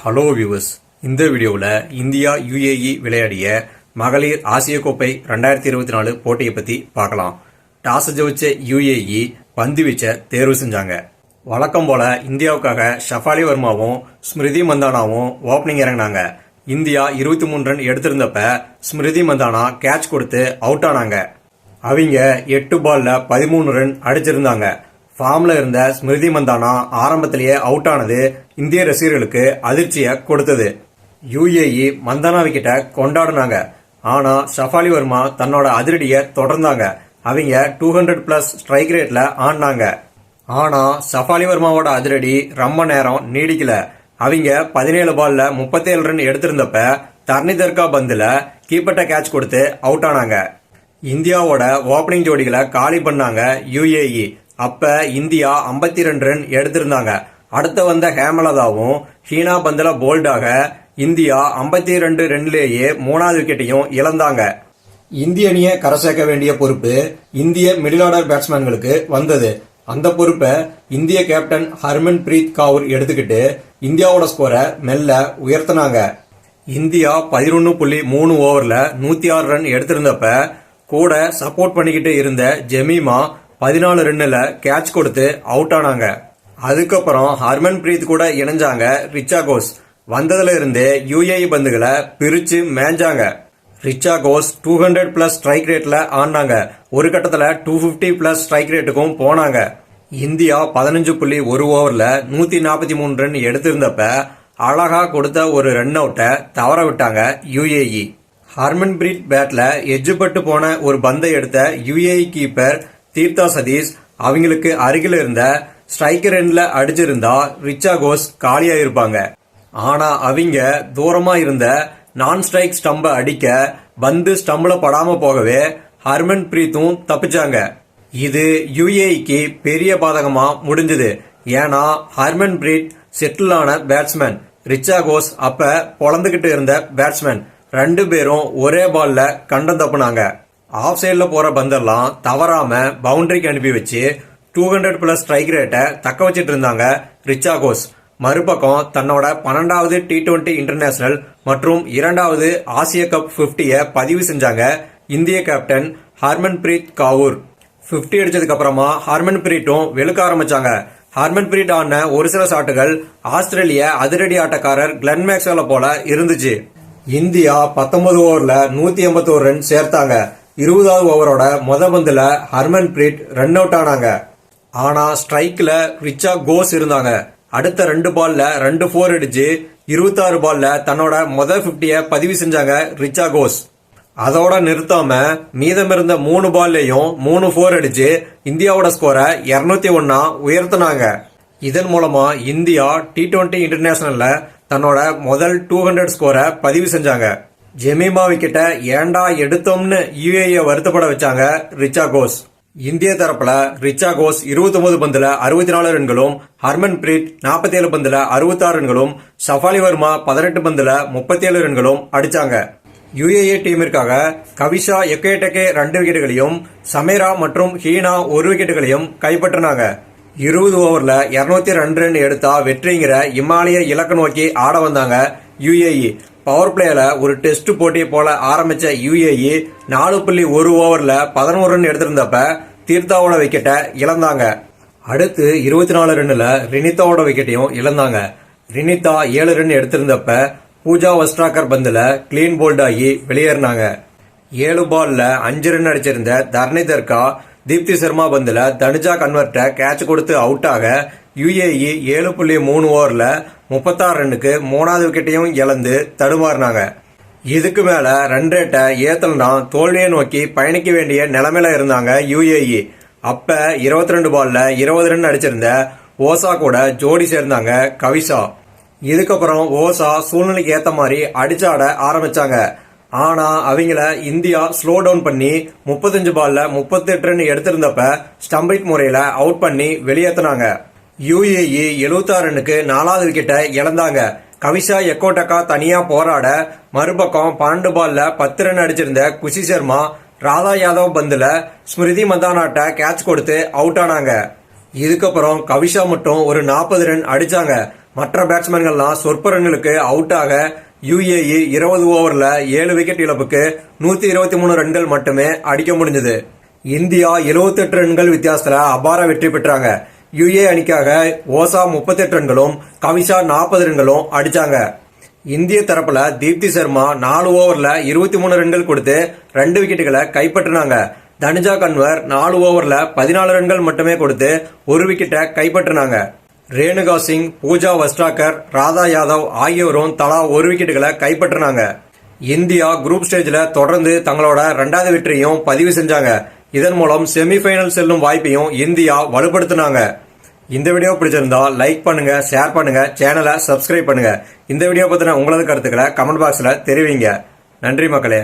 Hello viewers, இந்த வீடியோவில் India UAE விளையாடிய மகளிர் ஆசிய கோப்பை 2024 போட்டியை பற்றி பார்க்கலாம். டாஸ் ஜெயிச்ச யுஏஇ பந்து வீச்ச தேர்வு செஞ்சாங்க. வழக்கம் போல இந்தியாவுக்காக ஷஃபாலி வர்மாவும் ஸ்மிருதி மந்தானாவும் ஓப்பனிங் இறங்கினாங்க. இந்தியா 23 ரன் எடுத்திருந்தப்ப ஸ்மிருதி மந்தானா கேட்ச் கொடுத்து அவுட் ஆனாங்க. அவங்க 8 பால்ல 13 ரன் அடிச்சிருந்தாங்க. ஃபார்ம்ல இருந்த ஸ்மிருதி மந்தானா ஆரம்பத்திலேயே அவுட் ஆனது இந்திய ரசிகர்களுக்கு அதிர்ச்சியை கொடுத்தது. யுஏஇ மந்தானா விக்கெட்டை கொண்டாடினாங்க. ஆனா ஷஃபாலி வர்மா தன்னோட அதிரடியை தொடர்ந்தாங்க. அவங்க 200+ ஸ்ட்ரைக் ரேட்ல ஆடினாங்க. ஆனா ஷஃபாலி வர்மாவோட அதிரடி ரொம்ப நேரம் நீடிக்கல. அவங்க 17 பால்ல 37 ரன் எடுத்திருந்தப்ப தர்னிதர்கா பந்துல கீப்பர்ட்ட கேட்ச் கொடுத்து அவுட் ஆனாங்க. இந்தியாவோட ஓப்பனிங் ஜோடிகளை காலி பண்ணாங்க யுஏஇ. அப்ப இந்தியா 52 ரன் எடுத்திருந்தாங்க. அடுத்த வந்த ஹேமலதாவும் ஹீனா பந்துல போல்டாக இந்தியா 52 ரன்லேயே 3வது விக்கெட்டையும் இழந்தாங்க. இந்திய அணியை கரை சேர்க்க வேண்டிய பொறுப்பு இந்திய மிடில் ஆர்டர் பேட்ஸ்மேன்களுக்கு வந்தது. அந்த பொறுப்பை இந்திய கேப்டன் ஹர்மன் பிரீத் கவுர் எடுத்துக்கிட்டு இந்தியாவோட ஸ்கோரை மெல்ல உயர்த்தினாங்க. இந்தியா 11.3 ஓவர்ல 106 ரன் எடுத்திருந்தப்ப கூட சப்போர்ட் பண்ணிக்கிட்டு இருந்த ஜெமீமா 14 ரன்னுல கேட்ச் கொடுத்து அவுட் ஆனாங்க. அதுக்கப்புறம் ஹர்மன் பிரீத் கூட இணைஞ்சாங்க ரிச்சா கோஸ். வந்ததுல இருந்தே யுஏஇ பந்துகளை பிரிச்சு மேஞ்சாங்க. ரிச்சா கோஸ் 200+ ஸ்ட்ரைக் ரேட்ல ஆடினாங்க. ஒரு கட்டத்துல 250+ ஸ்ட்ரைக் ரேட்டுக்கும் போனாங்க. இந்தியா 15.1 ஓவர்ல 143 ரன் எடுத்திருந்தப்ப அழகா கொடுத்த ஒரு ரன் அவுட்டை தவற விட்டாங்க யுஏஇ. ஹர்மன் பிரீத் பேட்ல எஜ்ஜுபட்டு போன ஒரு பந்தை எடுத்த யுஏஇ கீப்பர் தீர்த்தா சதீஷ் அவங்களுக்கு அருகில் இருந்த ஸ்ட்ரைக்கர் எண்ட்ல அடிச்சிருந்தா ரிச்சா கோஸ் காலியா இருப்பாங்க. ஆனா அவங்க தூரமா இருந்த நான் ஸ்ட்ரைக் ஸ்டம்ப அடிக்க பந்து ஸ்டம்ப்ல படாம போகவே ஹர்மன் பிரீத்தும் தப்பிச்சாங்க. இது யுஏஇக்கு பெரிய பாதகமா முடிஞ்சது. ஏன்னா ஹர்மன் பிரீத் செட்டில் ஆன பேட்ஸ்மேன், ரிச்சா கோஸ் அப்ப பொழந்துகிட்டு இருந்த பேட்ஸ்மேன். 2 பேரும் ஒரே பால்ல கண்டம் தப்புனாங்க. ஆஃப் சைட்ல போற பந்தெல்லாம் தவறாம பவுண்டரிக்கு அனுப்பி வச்சு 200+ ஸ்ட்ரைக் ரேட்டை தக்க வச்சிட்டு இருந்தாங்க ரிச்சா கோஸ். மறுபக்கம் தன்னோட 12வது T20 இன்டர்நேஷனல் மற்றும் 2வது ஆசிய கப் 50 பதிவு செஞ்சாங்க இந்திய கேப்டன் ஹர்மன் பிரீத் கவுர். 50 அடிச்சதுக்கு அப்புறமா ஹர்மன் பிரீத்தும் வெளுக்க ஆரம்பிச்சாங்க. ஹர்மன் பிரீத் ஆன ஒரு சில ஷாட்டுகள் ஆஸ்திரேலிய அதிரடி ஆட்டக்காரர் கிளென் மேக்ஸ்வெல்ல போல இருந்துச்சு. இந்தியா 19 ஓவர்ல 181 ரன் சேர்த்தாங்க. 20வது ஓவரோட பந்துல ஹர்மன் பிரீத் ரன் அவுட் ஆனாங்க. ஆனா ஸ்ட்ரைக்ல ரிச்சா கோஸ் இருந்தாங்க. அடுத்த 2 பால்ல 2 4 அடிச்சு 26 பால்ல தன்னோட 50 பதிவு செஞ்சாங்க ரிச்சா கோஸ். அதோட நிறுத்தாம மீதம் இருந்த 3 பால்லையும் 3 4 அடிச்சு இந்தியாவோட ஸ்கோரை 201 உயர்த்தினாங்க. இதன் மூலமா இந்தியா T20 இன்டர்நேஷனல்ல தன்னோட முதல் 200 ஸ்கோரை பதிவு செஞ்சாங்க. ஜெமீமா விக்கெட்டை ஏண்டா எடுத்தோம்னு யுஏஇ வருத்தப்பட வச்சாங்க ரிச்சா கோஸ். இந்திய தரப்புல ரிச்சா கோஸ் 29 பந்துல 64 ரன்களும், ஹர்மன் பிரீத் 47 பந்துல 66 ரன்களும், ஷஃபாலி வர்மா 18 பந்துல 37 ரன்களும் அடிச்சாங்க. யுஏஇ டீமிற்காக கவிஷா எக்கேடெக்கே 2 விக்கெட்டுகளையும், சமீரா மற்றும் ஹீனா 1 விக்கெட்டுகளையும் கைப்பற்றினாங்க. 20 ஓவர்ல 202 ரன் எடுத்தா வெற்றிங்கிற இமாலய இலக்கு நோக்கி ஆட வந்தாங்க யுஏஇ. பவர் பிளேல ஒரு டெஸ்ட் போட்டியை போல ஆரம்பிச்ச யுஏஇ 4.1 ஓவர்ல 11 ரன் எடுத்திருந்தப்ப தீர்த்தாவோட விக்கெட்டை இழந்தாங்க. அடுத்து 24 ரன்னுல ரினிதாவோட விக்கெட்டையும் இழந்தாங்க. ரினிதா 7 ரன் எடுத்திருந்தப்ப பூஜா வஸ்ட்ராக்கர் பந்துல கிளீன் போல்ட் ஆகி வெளியேறினாங்க. 7 பால்ல 5 ரன் அடிச்சிருந்த தர்னிதர்கா தீப்தி சர்மா பந்துல தனுஜா கன்வெர்ட்ட கேட்ச் கொடுத்து அவுட் ஆக யுஏஇ 7.3 ஓவர்ல 36 ரன்னுக்கு 3வது விக்கெட்டையும் இழந்து தடுமாறினாங்க. இதுக்கு மேல ரன் ரேட்டை ஏத்தலனா தோல்வியை நோக்கி பயணிக்க வேண்டிய நிலைமையில இருந்தாங்க யுஏஇ. அப்ப 22 பால்ல 20 ரன் அடிச்சிருந்த ஓசா கூட ஜோடி சேர்ந்தாங்க கவிஷா. இதுக்கப்புறம் ஓசா சூழ்நிலைக்கு ஏத்த மாதிரி அடிச்சாட ஆரம்பிச்சாங்க. ஆனா அவங்கள இந்தியா ஸ்லோ டவுன் பண்ணி 35 பால்ல 38 ரன் எடுத்திருந்தப்ப ஸ்டம்பிக் முறையில அவுட் பண்ணி வெளியேற்றினாங்க. யுஏஇ 76 ரன்னுக்கு 4வது விக்கெட்டை இழந்தாங்க. கவிஷா எக்கோடக்கா தனியா போராட மறுபக்கம் 12 பால்ல 10 ரன் அடிச்சிருந்த குஷி சர்மா ராதா யாதவ் பந்துல ஸ்மிருதி மந்தானாட்ட கேட்ச் கொடுத்து அவுட் ஆனாங்க. இதுக்கப்புறம் கவிஷா மட்டும் ஒரு 40 ரன் அடிச்சாங்க. மற்ற பேட்ஸ்மேன்கள்லாம் சொற்ப ரன்களுக்கு அவுட் ஆக யுஏஇ 20 ஓவர்ல 7 விக்கெட் இழப்புக்கு 123 ரன்கள் மட்டுமே அடிக்க முடிஞ்சது. இந்தியா 78 ரன்கள் வித்தியாசத்துல அபார வெற்றி பெற்றாங்க. யுஏ அணிக்காக ஓசா 38 ரன்களும் கவிஷா 40 ரன்களும் அடிச்சாங்க. இந்திய தரப்புல தீப்தி சர்மா 4 ஓவர்ல 23 ரன்கள் கொடுத்து 2 விக்கெட்டுகளை கைப்பற்றினாங்க. தனுஜா கன்வர் 4 ஓவர்ல 14 ரன்கள் மட்டுமே கொடுத்து 1 விக்கெட்டை கைப்பற்றினாங்க. ரேணுகா சிங், பூஜா வஸ்ட்ராகர், ராதா யாதவ் ஆகியோரும் தலா 1 விக்கெட்டுகளை கைப்பற்றினாங்க. இந்தியா குரூப் ஸ்டேஜ்ல தொடர்ந்து தங்களோட 2வது வெற்றியையும் பதிவு செஞ்சாங்க. இதன் மூலம் செமிஃபைனல் செல்லும் வாய்ப்பையும் இந்தியா வலுப்படுத்தினாங்க. இந்த வீடியோ பிடிச்சிருந்தா லைக் பண்ணுங்க, ஷேர் பண்ணுங்க, சேனலை சப்ஸ்கிரைப் பண்ணுங்க. இந்த வீடியோ பத்தின உங்களது கருத்துக்களை கமெண்ட் பாக்ஸ்ல தெரிவிங்க. நன்றி மக்களே.